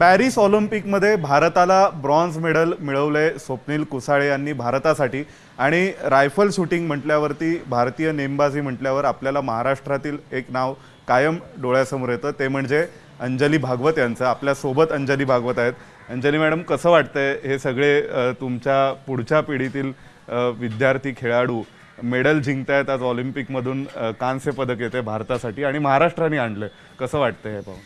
Paris ऑलिम्पिकमध्ये भारताला bronze medal मिळवले स्वप्नील कुसाळे यांनी भारतासाठी। आणि रायफल शूटिंग म्हटल्यावरती भारतीय नेमबाजी म्हटल्यावर आपल्याला महाराष्ट्रातील एक नाव कायम डोळ्यासमोर येतं, ते म्हणजे अंजली भागवत यांचं। आपल्यासोबत अंजली भागवत आहेत। अंजली मॅडम, कसं वाटतंय हे सगळे तुमच्या पुढच्या पिढीतील विद्यार्थी खेळाडू मेडल जिंकतायत आज ऑलिम्पिकमधून, कांस्य पदक येते भारतासाठी आणि महाराष्ट्राने आणलं, कसं वाटतंय हे पाहून?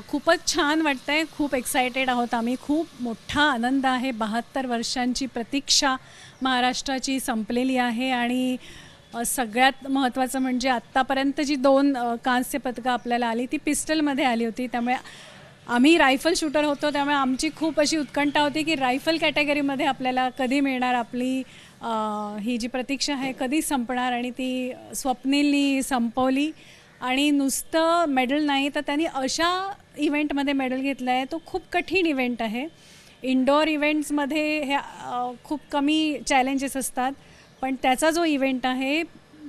खूपच छान वाटतंय, खूप एक्सायटेड आहोत आम्ही। खूप मोठा आनंद आहे। 72 वर्षांची प्रतीक्षा महाराष्ट्राची संपलेली आहे आणि सगळ्यात महत्त्वाचं म्हणजे आत्तापर्यंत जी 2 कांस्य पदकं आपल्याला आली ती पिस्टलमध्ये आली होती। त्यामुळे आम्ही रायफल शूटर होतो, त्यामुळे आमची खूप अशी उत्कंठा होती की रायफल कॅटेगरीमध्ये आपल्याला कधी मिळणार, आपली ही जी प्रतीक्षा आहे कधी संपणार, आणि ती स्वप्नीलनी संपवली। आणि नुसतं मेडल नाही तर त्यांनी अशा इव्हेंटमध्ये मेडल घेतलं आहे, तो खूप कठीण इव्हेंट आहे। इंडोर इव्हेंट्समध्ये हे खूप कमी चॅलेंजेस असतात, पण त्याचा जो इव्हेंट आहे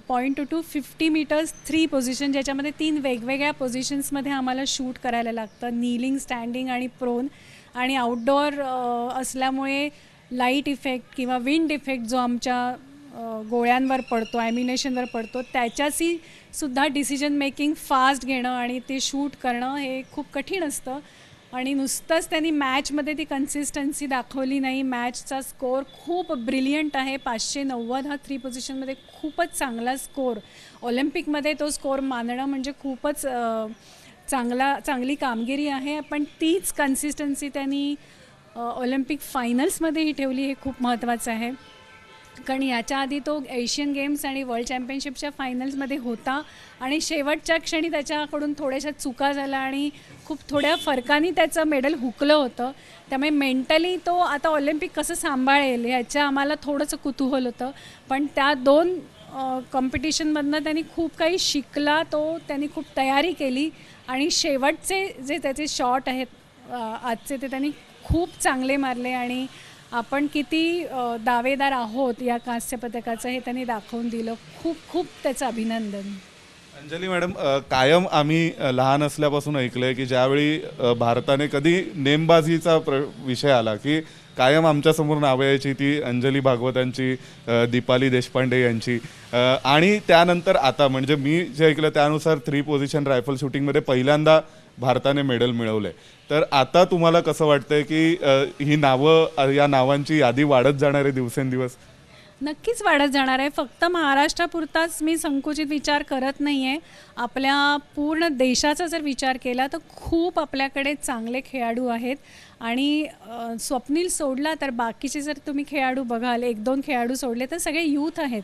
पॉईंट टू 50 मीटर्स 3 पोझिशन, ज्याच्यामध्ये 3 वेगवेगळ्या पोझिशन्समध्ये आम्हाला शूट करायला लागतं, नीलिंग, स्टँडिंग आणि प्रोन। आणि आउटडोअर असल्यामुळे लाईट इफेक्ट किंवा विंड इफेक्ट जो आमच्या गोळ्यांवर पडतो, ॲम्युनेशनवर पडतो, त्याच्याशी सुद्धा डिसिजन मेकिंग फास्ट घेणं आणि ते शूट करणं हे खूप कठीण असतं। आणि नुसतंच त्यांनी मॅचमध्ये ती कन्सिस्टन्सी दाखवली नाही, मॅचचा स्कोअर खूप ब्रिलियंट आहे। 590 हा 3 पोझिशनमध्ये खूपच चांगला स्कोअर, ऑलिम्पिकमध्ये तो स्कोअर मानणं म्हणजे खूपच चांगली कामगिरी आहे। पण तीच कन्सिस्टन्सी त्यांनी ऑलिम्पिक फायनल्समध्येही ठेवली, हे खूप महत्त्वाचं आहे। कारण याच्या आधी तो एशियन गेम्स आणि वर्ल्ड चॅम्पियनशिपच्या फायनल्समध्ये होता आणि शेवटच्या क्षणी त्याच्याकडून थोड्याशा चुका झाल्या आणि खूप थोड्या फरकाने त्याचं मेडल हुकलं होतं। त्यामुळे मेंटली तो आता ऑलिम्पिक कसं सांभाळेल ह्याचं आम्हाला थोडंसं कुतूहल होतं। पण त्या 2 कॉम्पिटिशनमधनं त्यांनी खूप काही शिकला, त्यांनी खूप तयारी केली आणि शेवटचे जे त्याचे शॉट आहेत आजचे, ते त्यांनी खूप चांगले मारले आणि आपण किती दावेदार आहोत या कांस्य पदकाचं हे त्यांनी दाखवून दिलं। खूप खूप त्याचं अभिनंदन। अंजली मॅडम, कायम आम्ही लहान असल्यापासून ऐकलंय की ज्यावेळी भारताने कधी नेमबाजीचा विषय आला की कायम आमच्यासमोर नावं यायची, ती अंजली भागवतांची, दीपाली देशपांडे यांची। आणि त्यानंतर आता म्हणजे मी जे ऐकलं त्यानुसार 3 पोझिशन रायफल शूटिंगमध्ये पहिल्यांदा भारताने मेडल मिळवले। तर आता तुम्हाला कसं वाटतंय की ही नावं, या नावांची यादी वाढत जाणार आहे दिवसेंदिवस? नक्कीच वाढत जाणार आहे। फक्त महाराष्ट्रापुरताच मी संकुचित विचार करत नाही आहे, आपल्या पूर्ण देशाचा जर विचार केला तर खूप आपल्याकडे चांगले खेळाडू आहेत। आणि स्वप्नील सोडला तर बाकीचे जर तुम्ही खेळाडू बघाल, 1-2 खेळाडू सोडले तर सगळे यूथ आहेत।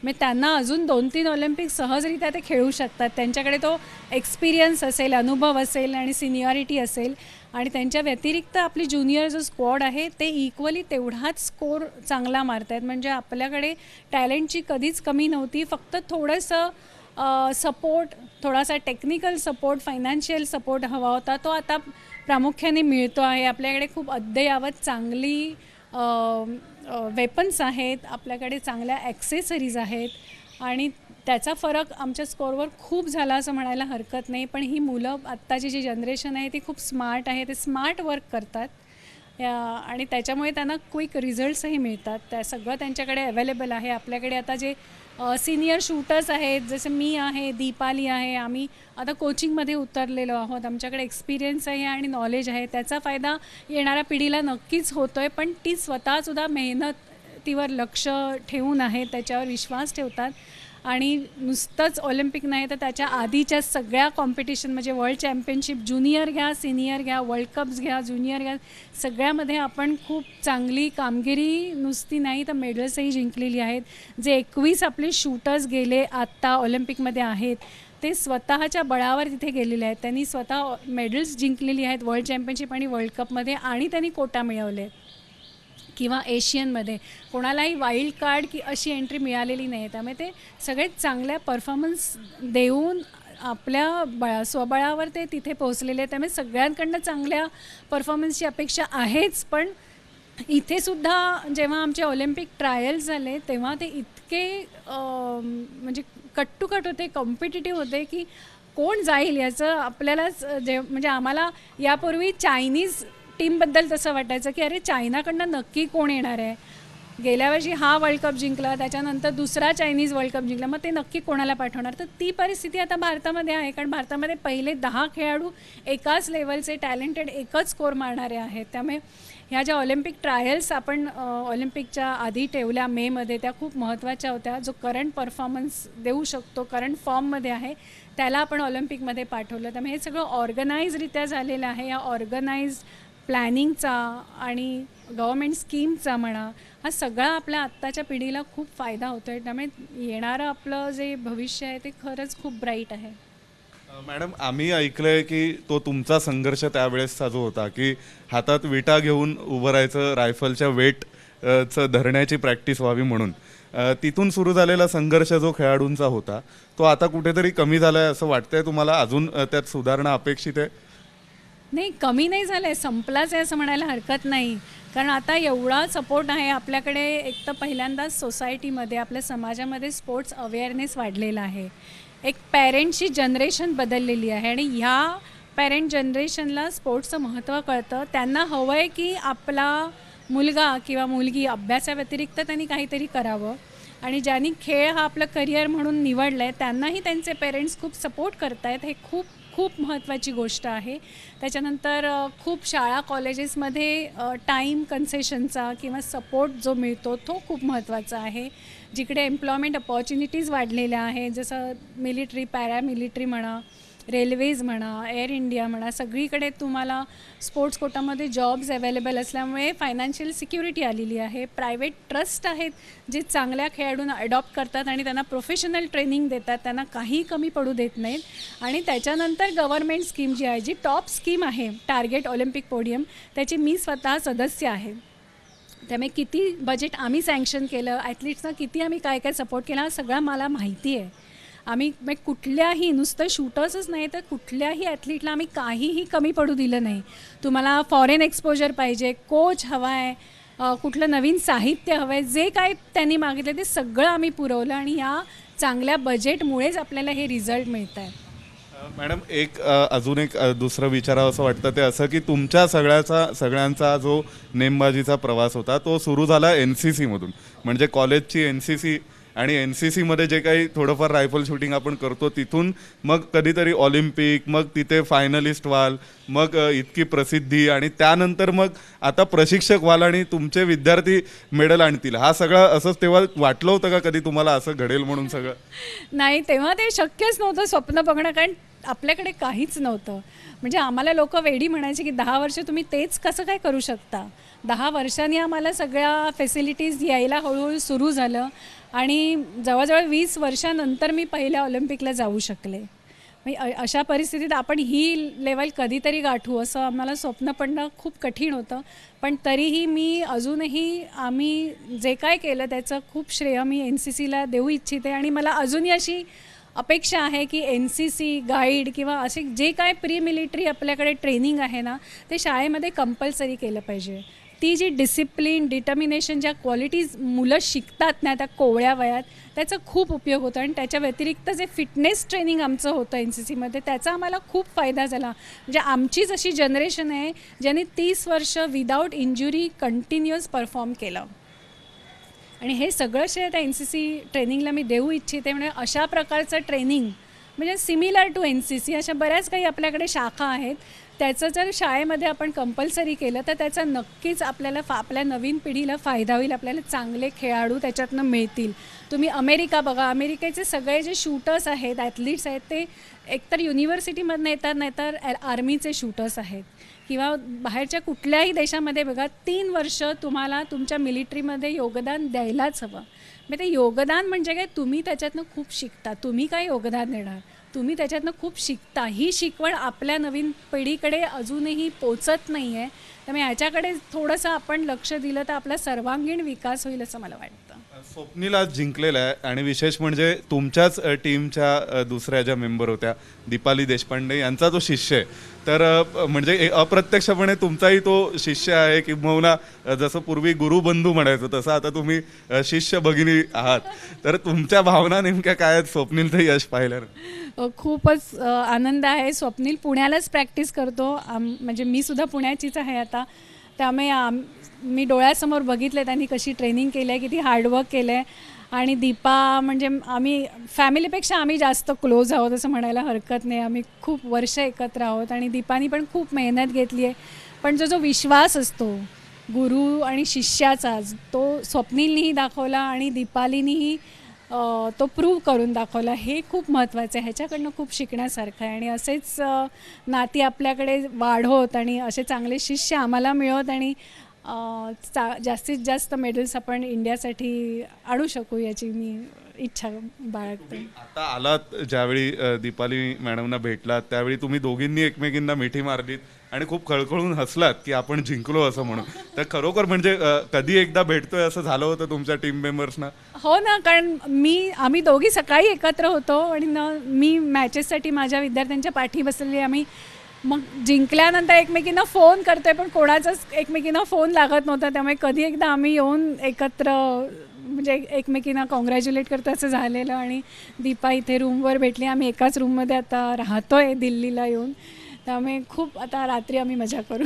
म्हणजे त्यांना अजून 2-3 ऑलिम्पिक सहजरित्या ते खेळू शकतात, त्यांच्याकडे तो एक्सपिरियन्स असेल, अनुभव असेल आणि सिनियरिटी असेल। आणि त्यांच्या व्यतिरिक्त आपली ज्युनियर जो स्क्वॉड आहे ते इक्वली तेवढाच स्कोर चांगला मारत आहेत। म्हणजे आपल्याकडे टॅलेंटची कधीच कमी नव्हती, फक्त थोडंसं सपोर्ट, थोडासा टेक्निकल सपोर्ट, फायनान्शियल सपोर्ट हवा होता, तो आता प्रामुख्याने मिळतो आहे। आपल्याकडे खूप अद्ययावत चांगली वेपन्स आहेत, आपल्याकडे चांगल्या ॲक्सेसरीज आहेत आणि त्याचा फरक आमच्या स्कोअरवर खूप झाला असं म्हणायला हरकत नाही। पण ही मुलं, आत्ताची जी जनरेशन आहे ती खूप स्मार्ट आहे, ते स्मार्ट वर्क करतात आणि त्याच्यामुळे त्यांना क्विक रिझल्ट्सही मिळतात। त्या सगळं त्यांच्याकडे अवेलेबल आहे। आपल्याकडे आता जे सिनियर शूटर्स आहेत, जसं मी आहे, दीपाली आहे, आम्ही आता कोचिंगमध्ये उतरलेलो आहोत, आमच्याकडे एक्सपिरियन्स आहे आणि नॉलेज आहे, त्याचा फायदा येणाऱ्या पिढीला नक्कीच होतो आहे। पण ती स्वतःसुद्धा मेहनतीवर लक्ष ठेवून आहे, त्याच्यावर विश्वास ठेवतात आणि नुसतंच ऑलिम्पिक नाही तर त्याच्या आधीच्या सगळ्या कॉम्पिटिशन, म्हणजे वर्ल्ड चॅम्पियनशिप, ज्युनियर घ्या, सिनियर घ्या, वर्ल्ड कप्स घ्या, ज्युनियर घ्या, सगळ्यामध्ये आपण खूप चांगली कामगिरी नुसती नाही तर मेडल्सही जिंकलेली आहेत। जे 21 आपले शूटर्स गेले आत्ता ऑलिम्पिकमध्ये आहेत, ते स्वतःच्या बळावर तिथे गेलेले आहेत। त्यांनी स्वतः मेडल्स जिंकलेली आहेत वर्ल्ड चॅम्पियनशिप आणि वर्ल्ड कपमध्ये, आणि त्यांनी कोटा मिळवले किंवा एशियनमध्ये कोणालाही वाईल्ड कार्ड की अशी एंट्री मिळालेली नाही। त्यामुळे ते सगळे चांगल्या परफॉर्मन्स देऊन आपल्या स्वबळावर ते तिथे पोहोचलेले आहेत। त्यामुळे सगळ्यांकडनं चांगल्या परफॉर्मन्सची अपेक्षा आहेच। पण इथे सुद्धा जेव्हा आमचे ऑलिम्पिक ट्रायल्स झाले तेव्हा ते इतके म्हणजे कट टू कट होते, कॉम्पिटिटिव्ह होते की कोण जाईल याचं आपल्यालाच म्हणजे आम्हाला यापूर्वी चायनीज टीमबद्दल तसं वाटायचं की अरे चायनाकडनं नक्की कोण येणार आहे. गेल्या वर्षी हा वर्ल्ड कप जिंकला, त्याच्यानंतर दुसरा चायनीज वर्ल्ड कप जिंकला, मग ते नक्की कोणाला पाठवणार. तर ती परिस्थिती आता भारतामध्ये आहे, कारण भारतामध्ये पहिले 10 खेळाडू एकाच लेवलचे टॅलेंटेड एकच स्कोर मारणारे आहेत. त्यामुळे ह्या ज्या ऑलिम्पिक ट्रायल्स आपण ऑलिम्पिकच्या आधी ठेवल्या मेमध्ये, त्या खूप महत्त्वाच्या होत्या. जो करंट परफॉर्मन्स देऊ शकतो, करंट फॉर्ममध्ये आहे, त्याला आपण ऑलिम्पिकमध्ये पाठवलं. त्यामुळे हे सगळं ऑर्गनाईजरित्या झालेलं आहे. या ऑर्गनाईज प्लॅनिंगचा आणि गव्हर्मेंट स्कीमचा म्हणा, हा सगळा आपल्या आत्ताच्या पिढीला खूप फायदा होतो आहे. त्यामुळे येणारं आपलं जे भविष्य आहे ते खरंच खूप ब्राईट आहे. मॅडम, आम्ही ऐकलंय की तो तुमचा संघर्ष त्यावेळेसचा जो होता की हातात विटा घेऊन उभं राहायचं, रायफलच्या वेट चं धरण्याची प्रॅक्टिस व्हावी म्हणून, तिथून सुरू झालेला संघर्ष जो खेळाडूंचा होता तो आता कुठेतरी कमी झाला आहे असं वाटतंय तुम्हाला? अजून त्यात सुधारणा अपेक्षित आहे? नाही, कमी नाही झालं आहे, संपलाच आहे असं म्हणायला हरकत नाही. कारण आता एवढा सपोर्ट आहे आपल्याकडे. एक तर पहिल्यांदाच सोसायटीमध्ये, आपल्या समाजामध्ये स्पोर्ट्स अवेअरनेस वाढलेला आहे. एक पॅरेंटची जनरेशन बदललेली आहे आणि ह्या पॅरेंट जनरेशनला स्पोर्ट्सचं महत्त्व कळतं. त्यांना हवं आहे की आपला मुलगा किंवा मुलगी अभ्यासाव्यतिरिक्त त्यांनी काहीतरी करावं, आणि ज्यांनी खेळ हा आपलं करिअर म्हणून निवडलं आहे त्यांनाही त्यांचे पेरेंट्स खूप सपोर्ट करत आहेत. हे खूप खूप महत्त्वाची गोष्ट आहे. त्याच्यानंतर खूप शाळा कॉलेजेसमध्ये टाईम कन्सेशनचा किंवा सपोर्ट जो मिळतो तो खूप महत्त्वाचा आहे. जिकडे एम्प्लॉयमेंट अपॉर्च्युनिटीज वाढलेल्या आहेत, जसं मिलिटरी, पॅरामिलिटरी म्हणा, रेल्वेज म्हणा, एअर इंडिया म्हणा, सगळीकडे तुम्हाला स्पोर्ट्स कोटामध्ये जॉब्स अवेलेबल असल्यामुळे फायनान्शियल सिक्युरिटी आलेली आहे. प्रायव्हेट ट्रस्ट आहेत जे चांगल्या खेळाडूंना अडॉप्ट करतात आणि त्यांना प्रोफेशनल ट्रेनिंग देतात, त्यांना काही कमी पडू देत नाहीत. आणि त्याच्यानंतर गव्हर्मेंट स्कीम जी आहे, जी टॉप स्कीम आहे टार्गेट ऑलिम्पिक पोडियम, त्याची मी स्वतः सदस्य आहे. त्यामुळे किती बजेट आम्ही सँक्शन केलं, ॲथलीट्सना किती आम्ही काय काय सपोर्ट केला, हा सगळा मला माहिती आहे. आम्ही कुठल्याही, नुसतं शूटर्सच नाही तर कुठल्याही ॲथलीटला आम्ही काहीही कमी पडू दिलं नाही. तुम्हाला फॉरेन एक्सपोजर पाहिजे, कोच हवा आहे, कुठलं नवीन साहित्य हवं आहे, जे काय त्यांनी मागितलं ते सगळं आम्ही पुरवलं आणि या चांगल्या बजेटमुळेच आपल्याला हे रिझल्ट मिळत आहे. मॅडम, अजून एक दुसरं विचारावं असं वाटतं ते असं की तुमच्या सगळ्यांचा जो नेमबाजीचा प्रवास होता तो सुरू झाला NCC मधून. म्हणजे कॉलेजची NCC आणि NCC मध्ये जे काही थोडंफार रायफल शूटिंग आपण करतो तिथून मग कधीतरी ऑलिम्पिक, मग तिथे फायनलिस्ट व्हाल, मग इतकी प्रसिद्धी, आणि त्यानंतर मग आता प्रशिक्षक व्हाल आणि तुमचे विद्यार्थी मेडल आणतील. हा सगळं असंच तेव्हा वाटलं होतं का कधी तुम्हाला असं घडेल म्हणून सगळं? नाही, तेव्हा ते शक्यच नव्हतं स्वप्न बघणं, कारण आपल्याकडे काहीच नव्हतं. म्हणजे आम्हाला लोक वेडी म्हणायचे की 10 वर्ष तुम्ही तेच कसं काय करू शकता. 10 वर्षांनी आम्हाला सगळ्या फॅसिलिटीज यायला हळूहळू सुरू झालं आणि जवळजवळ 20 वर्षानंतर मी पहिल्या ऑलिम्पिकला जाऊ शकले. म्हणजे अशा परिस्थितीत आपण ही लेवल कधीतरी गाठू असं आम्हाला स्वप्न पडणं खूप कठीण होतं. पण तरीही अजूनही आम्ही जे काय केलं त्याचं खूप श्रेय मी NCCला देऊ इच्छिते. आणि मला अजूनही अशी अपेक्षा आहे की NCC गाईड किंवा असे जे काय प्री मिलिटरी आपल्याकडे ट्रेनिंग आहे ना, ते शाळेमध्ये कंपल्सरी केलं पाहिजे. ती जी डिसिप्लिन, डिटर्मिनेशन, ज्या क्वालिटीज मुलं शिकतात ना त्या कोवळ्या वयात, त्याचा खूप उपयोग होतो. आणि त्याच्या व्यतिरिक्त जे फिटनेस ट्रेनिंग आमचं होतं NCCमध्ये, त्याचा आम्हाला खूप फायदा झाला. म्हणजे आमचीच अशी जनरेशन आहे ज्यांनी 30 वर्ष विदाऊट इंजुरी कंटिन्युअस परफॉर्म केलं. आणि हे सगळं श्रेय त्या NCC ट्रेनिंगला मी देऊ इच्छिते. म्हणजे अशा प्रकारचं ट्रेनिंग, म्हणजे सिमिलर टू NCC अशा बऱ्याच काही आपल्याकडे शाखा आहेत, त्याचं जर शाळेमध्ये आपण कंपल्सरी केलं तर त्याचा नक्कीच आपल्याला आपल्या नवीन पिढीला फायदा होईल. आपल्याला चांगले खेळाडू त्याच्यातनं मिळतील. तुम्ही अमेरिका बघा, अमेरिकेचे सगळे जे शूटर्स आहेत, ॲथलीट्स आहेत, ते एकतर युनिव्हर्सिटीमधनं येतात, नाहीतर आर्मीचे शूटर्स आहेत, किंवा बाहेरच्या कुठल्याही देशामध्ये बघा 3 वर्ष तुम्हाला तुमच्या मिलिटरीमध्ये योगदान द्यायलाच हवं. मग ते योगदान म्हणजे काय, तुम्ही त्याच्यातनं खूप शिकता. तुम्ही काय योगदान देणार, तुम्ही त्याच्यातनं खूप शिकता. ही शिकवण आपल्या नवीन पिढीकडे अजूनही पोचत नाही आहे. त्यामुळे ह्याच्याकडे थोडंसं आपण लक्ष दिलं तर आपला सर्वांगीण विकास होईल असं मला वाटतं. स्वप्नील आज जिंकलेला आहे आणि विशेष म्हणजे तुमच्याच टीमच्या दुसऱ्या ज्या मेंबर होत्या दीपाली देशपांडे यांचा तो शिष्य आहे. तर म्हणजे अप्रत्यक्षपणे तुमचाही तो शिष्य आहे किंबहुना जसं पूर्वी गुरुबंधू म्हणायचो तसं आता तुम्ही शिष्य भगिनी आहात. तर तुमच्या भावना नेमक्या काय आहेत स्वप्नीलचं यश पाहिल्यानं? खूपच आनंद आहे. स्वप्नील पुण्यालाच प्रॅक्टिस करतो. म्हणजे मी सुद्धा पुण्याचीच आहे आता, त्यामुळे मी डोळ्यासमोर बघितलं त्यांनी कशी ट्रेनिंग केली आहे, किती हार्डवर्क केलं आहे. आणि दीपा म्हणजे आम्ही फॅमिलीपेक्षा आम्ही जास्त क्लोज आहोत असं म्हणायला हरकत नाही. आम्ही खूप वर्ष एकत्र आहोत आणि दीपानी पण खूप मेहनत घेतली आहे. पण जो विश्वास असतो गुरु आणि शिष्याचा तो स्वप्नीलनीही दाखवला आणि दीपालीनीही तो प्रूव्ह करून दाखवला. हे खूप महत्त्वाचं आहे. ह्याच्याकडनं खूप शिकण्यासारखं आहे आणि असेच नाती आपल्याकडे वाढवत आणि असे चांगले शिष्य आम्हाला मिळत आणि जास्तीत जास्त मेडल्स आपण इंडियासाठी आणू शकू याची मी इच्छा बाळगते. आता आलात ज्यावेळी दीपाली मॅडमना भेटलात त्यावेळी तुम्ही दोघींनी एकमेकींना मिठी मारलीत आणि खूप खळखळून हसलात की आपण जिंकलो असं म्हणून. तर खरोखर म्हणजे कधी एकदा भेटतोय असं झालं होतं तुमच्या टीम मेंबर्सना? हो ना, कारण आम्ही दोघी सकाळी एकत्र होतो आणि मी मॅचेससाठी माझ्या विद्यार्थ्यांच्या पाठी बसलेली. आम्ही मग जिंकल्यानंतर एकमेकींना फोन करतोय पण कोणाचाच एकमेकींना फोन लागत नव्हता. त्यामुळे कधी एकदा आम्ही येऊन एकत्र म्हणजे एकमेकींना कॉंग्रॅच्युलेट करतो असं झालेलं. आणि दीपा इथे रूमवर भेटली. आम्ही एकाच रूममध्ये आता राहतोय दिल्लीला येऊन. त्यामुळे खूप आता रात्री आम्ही मजा करू.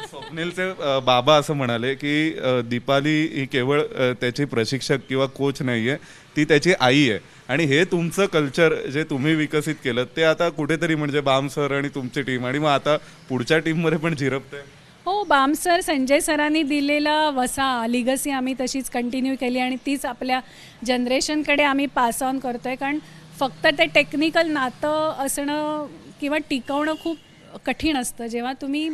स्वप्नीलचे बाबा असं म्हणाले की दीपाली ही केवळ त्याची प्रशिक्षक किंवा कोच नाही आहे, ती त्याची आई आहे. आणि हे तुमचं कल्चर जे तुम्ही विकसित केलं ते आता कुठेतरी म्हणजे बाम सर आणि तुमची टीम आणि मग आता पुढच्या टीममध्ये पण झिरपते. हो, बाम सर संजय सरांनी दिलेला वसा लिगसी आम्ही तशीच कंटिन्यू केली आणि तीच आपल्या जनरेशनकडे आम्ही पास ऑन करतो आहे. कारण फक्त ते टेक्निकल नातं असणं किंवा टिकवणं खूप कठीण असतं. जेव्हा तुम्ही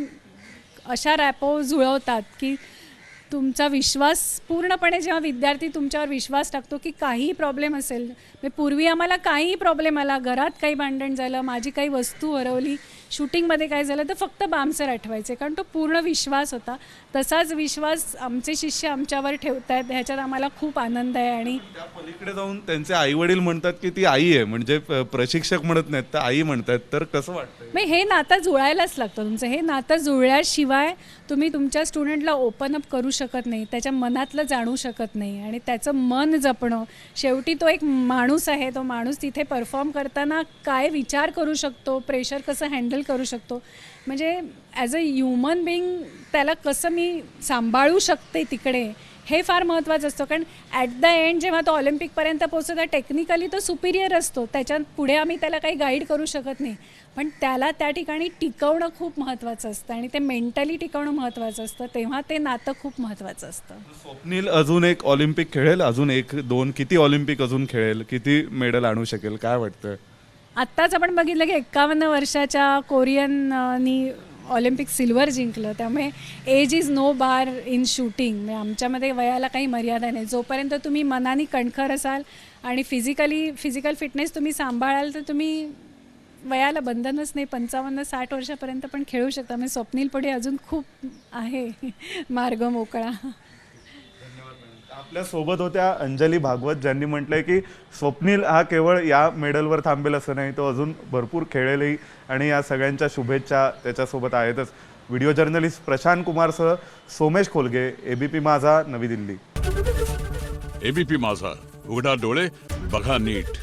अशा रॅपो जुळवतात की तुमचा विश्वास पूर्णपणे, जेव्हा विद्यार्थी तुमच्यावर विश्वास टाकतो की काहीही प्रॉब्लेम असेल, म्हणजे पूर्वी आम्हाला काहीही प्रॉब्लेम आला, घरात काही भांडण झालं, माझी काही वस्तू हरवली, शूटिंगमध्ये काय झालं, तर फक्त बामसर आठवायचे कारण तो पूर्ण विश्वास होता. तसाच विश्वास आमचे शिष्य आमच्यावर ठेवत आहेत, ह्याच्यात आम्हाला खूप आनंद आहे. आणि त्या पलीकडे जाऊन त्यांचे आई वडील म्हणतात की ती आई आहे, म्हणजे प्रशिक्षक म्हणत नाहीत तर आई म्हणतात. तर कसं वाटतं? मग हे नातं जुळायलाच लागतं. तुमचं हे नातं जुळल्याशिवाय तुम्ही तुमच्या स्टुडंटला ओपन अप करू शकत नाही, त्याच्या मनातलं जाणू शकत नाही आणि त्याचं मन जपणं. शेवटी तो एक माणूस आहे, तो माणूस तिथे परफॉर्म करताना काय विचार करू शकतो, प्रेशर कसं हँडल करू शकतो, म्हणजे ॲज अ ह्युमन बिईंग त्याला कसं मी सांभाळू शकते तिकडे, हे फार महत्त्वाचं असतं. कारण ॲट द एंड जेव्हा तो ऑलिम्पिकपर्यंत पोहोचतो टेक्निकली तो सुपिरियर असतो, त्याच्यात पुढे आम्ही त्याला काही गाईड करू शकत नाही. पण त्याला त्या ठिकाणी टिकवणं खूप महत्त्वाचं असतं आणि ते मेंटली टिकवणं महत्त्वाचं असतं. तेव्हा ते नातं खूप महत्त्वाचं असतं. स्वप्नील अजून एक ऑलिम्पिक खेळेल, अजून एक दोन, किती ऑलिम्पिक अजून खेळेल, किती मेडल आणू शकेल, काय वाटतं? आत्ताच आपण बघितलं की 51 वर्षाच्या कोरियननी ऑलिम्पिक सिल्वर जिंकलं. त्यामुळे age is no bar in shooting. म्हणजे आमच्यामध्ये वयाला काही मर्यादा नाही. जोपर्यंत तुम्ही मनाने कणखर असाल आणि फिजिकल फिटनेस तुम्ही सांभाळाल तर तुम्ही वयाला बंधनच नाही. 55-60 वर्षापर्यंत पण खेळू शकता. म्हणजे स्वप्नील पुढे अजून खूप आहे मार्ग मोकळा. आपल्या सोबत होत्या अंजली भागवत, ज्यांनी म्हटलंय की स्वप्नील हा केवळ या मेडलवर थांबेल असं नाही, तो अजून भरपूर खेळेलही आणि या सगळ्यांच्या शुभेच्छा त्याच्यासोबत आहेतच. व्हिडिओ जर्नलिस्ट प्रशांत कुमारसह सोमेश खोलगे, एबीपी माझा, नवी दिल्ली. एबीपी माझा, उघडा डोळे बघा नीट.